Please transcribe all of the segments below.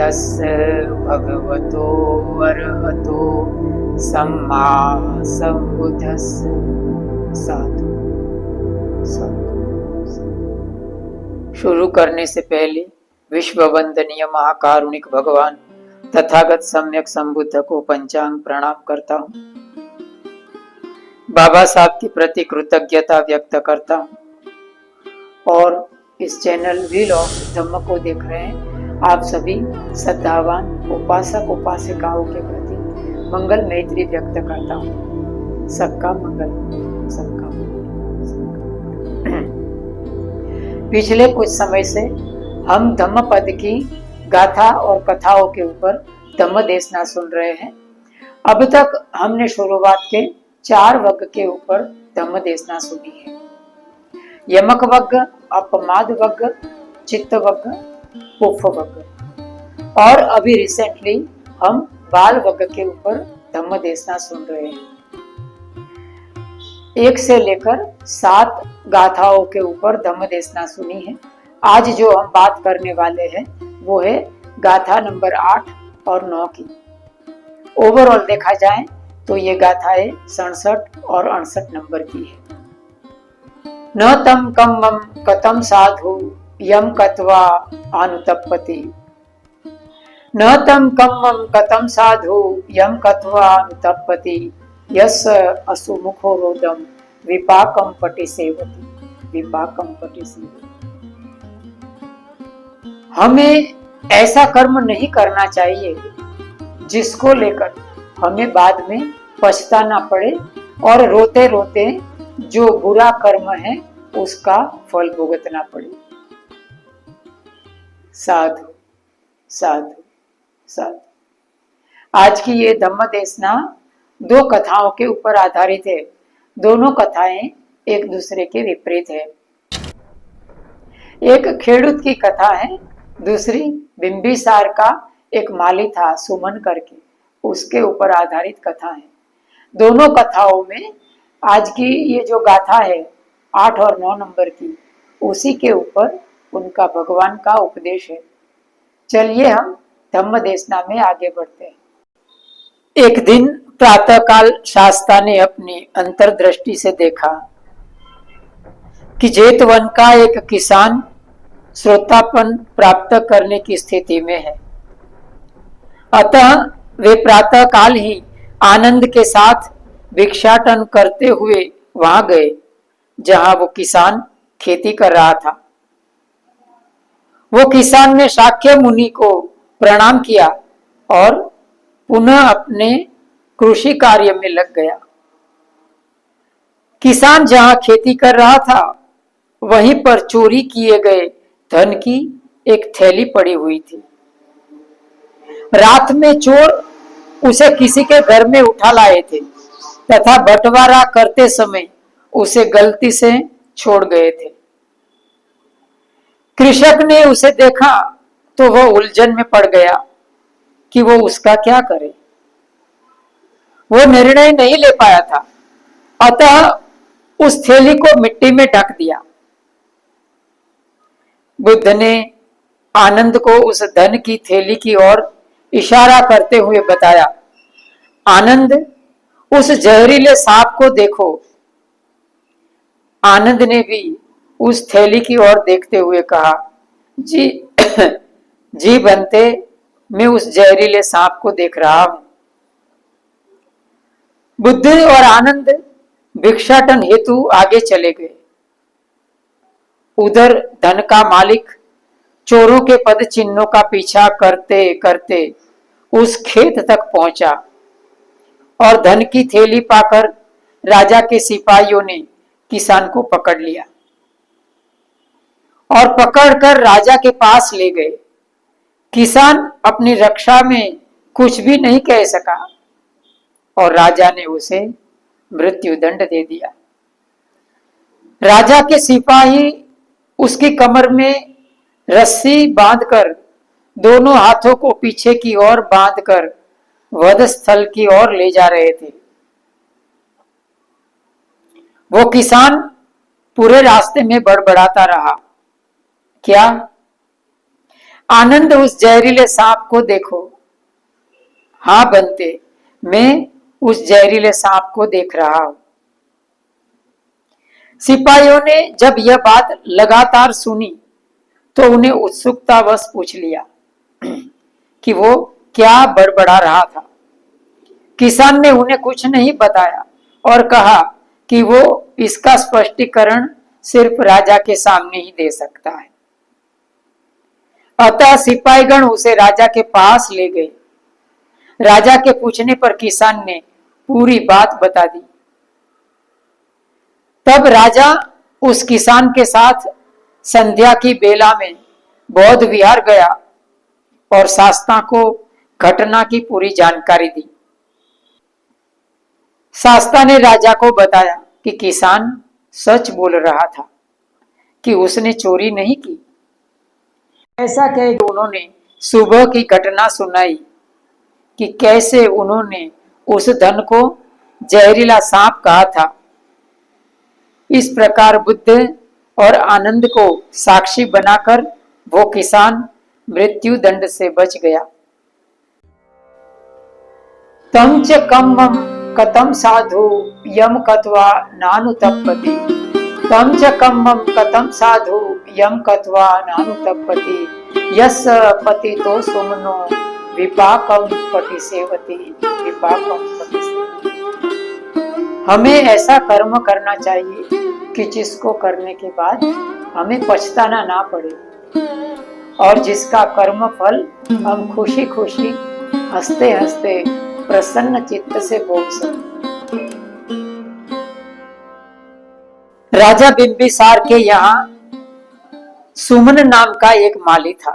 तस्य भगवतो अरहतो सम्मा संबुद्धस्य। साधु साधु। शुरू करने से पहले विश्व वंदनीय महाकारुणिक भगवान तथागत सम्यक संबुद्ध को पंचांग प्रणाम करता हूँ। बाबा साहब के प्रति कृतज्ञता व्यक्त करता हूँ और इस चैनल व्हील ऑफ धम्म को देख रहे हैं आप सभी श्रद्धावान उपासक उपासिकाओं के प्रति मंगल मैत्री व्यक्त करता हूँ। सबका मंगल, सबका पिछले कुछ समय से हम धम्म पद की गाथा और कथाओं के ऊपर धम्म देशना सुन रहे हैं। अब तक हमने शुरुआत के 4 वर्ग के ऊपर धम्म देशना सुनी है। यमक वर्ग, अपमाद वर्ग, चित्त वर्ग, पुफ वर्ग और अभी रिसेंटली हम बाल वर्ग के ऊपर धम्म देशना सुन रहे हैं। 1 से लेकर 7 गाथाओं के ऊपर धम्म देशना सुनी है। आज जो हम बात करने वाले हैं वो है गाथा नंबर 8 और 9 की। ओवरऑल देखा जाए तो ये गाथाएं 67 और 68 नंबर की है। न तम कम्मम कतम साधु यम कत्वा अनुतप्पति। न तम कम्मम कतम साधु यम कत्वा अनुतप्पति यस्य असुमुखो रोदम विपाकम पटि सेवति। विपाकम पटि सेवति। हमें ऐसा कर्म नहीं करना चाहिए जिसको लेकर हमें बाद में पछताना पड़े और रोते रोते जो बुरा कर्म है उसका फल भुगतना पड़े। साधु साधु साधु। आज की ये धम्म देशना 2 कथाओं के ऊपर आधारित है। दोनों कथाएं एक दूसरे के विपरीत है। एक खेडूत की कथा है, दूसरी बिंबिसार का एक माली था सुमन करके, उसके ऊपर आधारित कथा है। दोनों कथाओं में आज की ये जो गाथा है 8 और 9 नंबर की, उसी के ऊपर उनका भगवान का उपदेश है। चलिए हम धम्म देशना में आगे बढ़ते हैं। एक दिन प्रातःकाल शास्ता ने अपनी अंतर्दृष्टि से देखा कि जेतवन का एक किसान श्रोतापन प्राप्त करने की स्थिति में है। अतः वे प्रातःकाल ही आनंद के साथ भिक्षाटन करते हुए वहां गए जहां वो किसान खेती कर रहा था। वो किसान ने शाक्य मुनि को प्रणाम किया और पुनः अपने कृषि कार्य में लग गया। किसान जहां खेती कर रहा था वहीं पर चोरी किए गए धन की एक थैली पड़ी हुई थी। रात में चोर उसे किसी के घर में उठा लाए थे तथा बंटवारा करते समय उसे गलती से छोड़ गए थे। कृषक ने उसे देखा तो वह उलझन में पड़ गया कि वो उसका क्या करे। वो निर्णय नहीं ले पाया था, अतः उस थैली को मिट्टी में ढक दिया। बुद्ध ने आनंद को उस धन की थैली की ओर इशारा करते हुए बताया, आनंद, उस जहरीले सांप को देखो। आनंद ने भी उस थैली की ओर देखते हुए कहा, जी जी बनते, मैं उस जहरीले सांप को देख रहा हूं। बुद्ध और आनंद भिक्षाटन हेतु आगे चले गए। उधर धन का मालिक चोरों के पद चिन्हों का पीछा करते करते उस खेत तक पहुंचा और धन की थैली पाकर राजा के सिपाहियों ने किसान को पकड़ लिया और पकड़कर राजा के पास ले गए। किसान अपनी रक्षा में कुछ भी नहीं कह सका और राजा ने उसे मृत्यु दंड दे दिया। राजा के सिपाही उसकी कमर में रस्सी बांधकर दोनों हाथों को पीछे की ओर बांधकर वध स्थल की ओर ले जा रहे थे। वो किसान पूरे रास्ते में बड़बड़ाता रहा, क्या आनंद उस जहरीले सांप को देखो। हाँ बनते, मैं उस जहरीले सांप को देख रहा हूं। सिपाहियों ने जब यह बात लगातार सुनी तो उन्हें उत्सुकतावश पूछ लिया कि वो क्या बड़बड़ा रहा था। किसान ने उन्हें कुछ नहीं बताया और कहा कि वो इसका स्पष्टीकरण सिर्फ राजा के सामने ही दे सकता है। अतः सिपाहीगण उसे राजा के पास ले गए। राजा के पूछने पर किसान ने पूरी बात बता दी। तब राजा उस किसान के साथ संध्या की बेला में बौद्ध विहार गया और शास्ता को घटना की पूरी जानकारी दी। शास्ता ने राजा को बताया कि किसान सच बोल रहा था कि उसने चोरी नहीं की। ऐसा कह उन्होंने सुबह की घटना सुनाई कि कैसे उन्होंने उस धन को जहरीला सांप कहा था। इस प्रकार बुद्ध और आनंद को साक्षी बनाकर वो किसान मृत्यु दंड से बच गया। तम च कम्मम कथम साधु यम कत्वा नानुतप्पति। तम च कम्मम कथम साधु यम कत्वा नानुतप्पति। यस पतितो सुमनो विपाकम पटिसेवति। विपाकम पटिसेवति। हमें ऐसा कर्म करना चाहिए कि जिसको करने के बाद हमें पछताना ना पड़े और जिसका कर्म फल हम खुशी खुशी हंसते हंसते प्रसन्न चित्त से भोग सकें। राजा बिंबिसार के यहाँ सुमन नाम का एक माली था।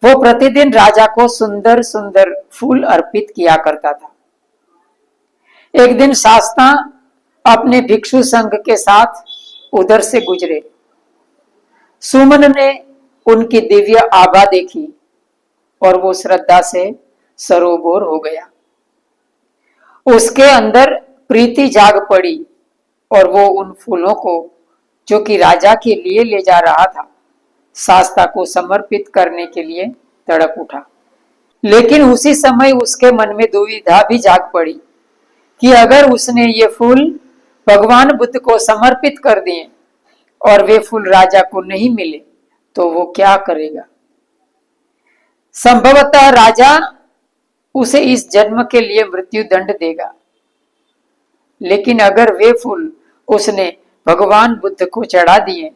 वो प्रतिदिन राजा को सुंदर सुंदर फूल अर्पित किया करता था। एक दिन शास्ता अपने भिक्षु संघ के साथ उधर से गुजरे। सुमन ने उनकी दिव्य आभा देखी और वो श्रद्धा से सरोबोर हो गया। उसके अंदर प्रीति जाग पड़ी और वो उन फूलों को जो कि राजा के लिए ले जा रहा था शास्ता को समर्पित करने के लिए तड़प उठा। लेकिन उसी समय उसके मन में दुविधा भी जाग पड़ी कि अगर उसने ये फूल भगवान बुद्ध को समर्पित कर दिए और वे फूल राजा को नहीं मिले तो वो क्या करेगा। संभवतः राजा उसे इस जन्म के लिए मृत्यु दंड देगा, लेकिन अगर वे फूल उसने भगवान बुद्ध को चढ़ा दिए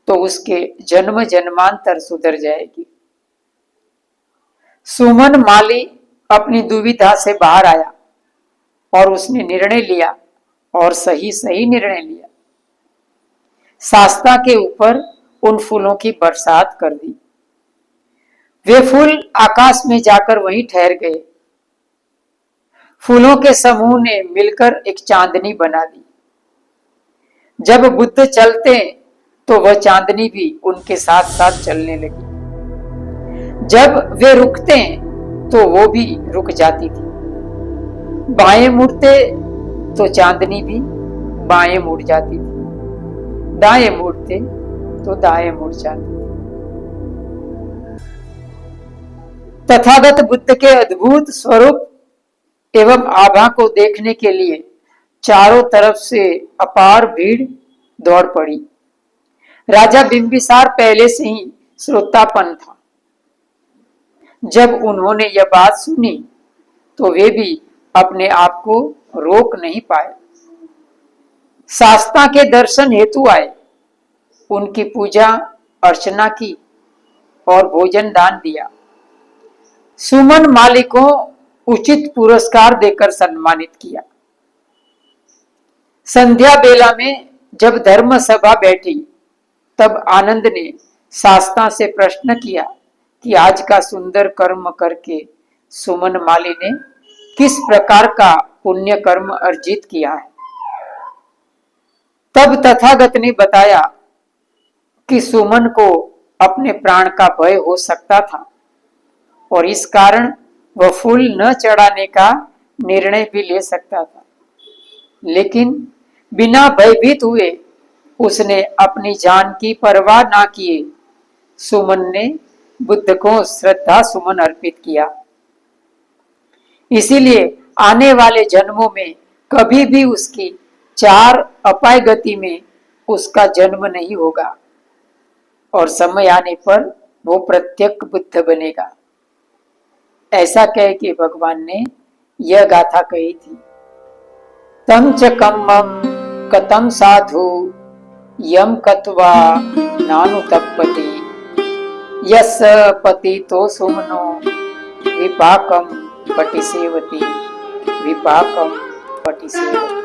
तो उसके जन्म जन्मांतर सुधर जाएगी। सुमन माली अपनी दुविधा से बाहर आया और उसने निर्णय लिया और सही निर्णय लिया। शास्ता के ऊपर उन फूलों की बरसात कर दी। वे फूल आकाश में जाकर वहीं ठहर गए। फूलों के समूह ने मिलकर एक चांदनी बना दी। जब बुद्ध चलते तो वह चांदनी भी उनके साथ साथ चलने लगी। जब वे रुकते तो वो भी रुक जाती थी। बाएं मुड़ते तो चांदनी भी बाएं मुड़ जाती थी, दाएं मुड़ते तो दाएं मुड़ जाती थी। तथागत बुद्ध के अद्भुत स्वरूप एवं आभा को देखने के लिए चारों तरफ से अपार भीड़ दौड़ पड़ी। राजा बिंबिसार पहले से ही श्रोतापन्न था। जब उन्होंने यह बात सुनी तो वे भी अपने आप को रोक नहीं पाए। शास्ता के दर्शन हेतु आए, उनकी पूजा अर्चना की और भोजन दान दिया। सुमन माली को उचित पुरस्कार देकर सम्मानित किया। संध्या बेला में जब धर्म सभा बैठी तब आनंद ने शास्ता से प्रश्न किया कि आज का सुंदर कर्म करके सुमन माली ने किस प्रकार का पुण्य कर्म अर्जित किया है। तब तथागत ने बताया कि सुमन को अपने प्राण का भय हो सकता था और इस कारण वह फूल न चढ़ाने का निर्णय भी ले सकता था, लेकिन बिना भयभीत हुए उसने अपनी जान की परवाह ना किए सुमन ने बुद्ध को श्रद्धा सुमन अर्पित किया। इसीलिए आने वाले जन्मों में कभी भी उसकी 4 अपाय गति में उसका जन्म नहीं होगा और समय आने पर वो प्रत्यक्ष बुद्ध बनेगा। ऐसा कह के भगवान ने यह गाथा कही थी। तम च कम्मम कतम साधु यम कत्वा नानुतप्पति यस पति तो सुमनो विपाकम पटिसेवती विपाकम पटिसेवती।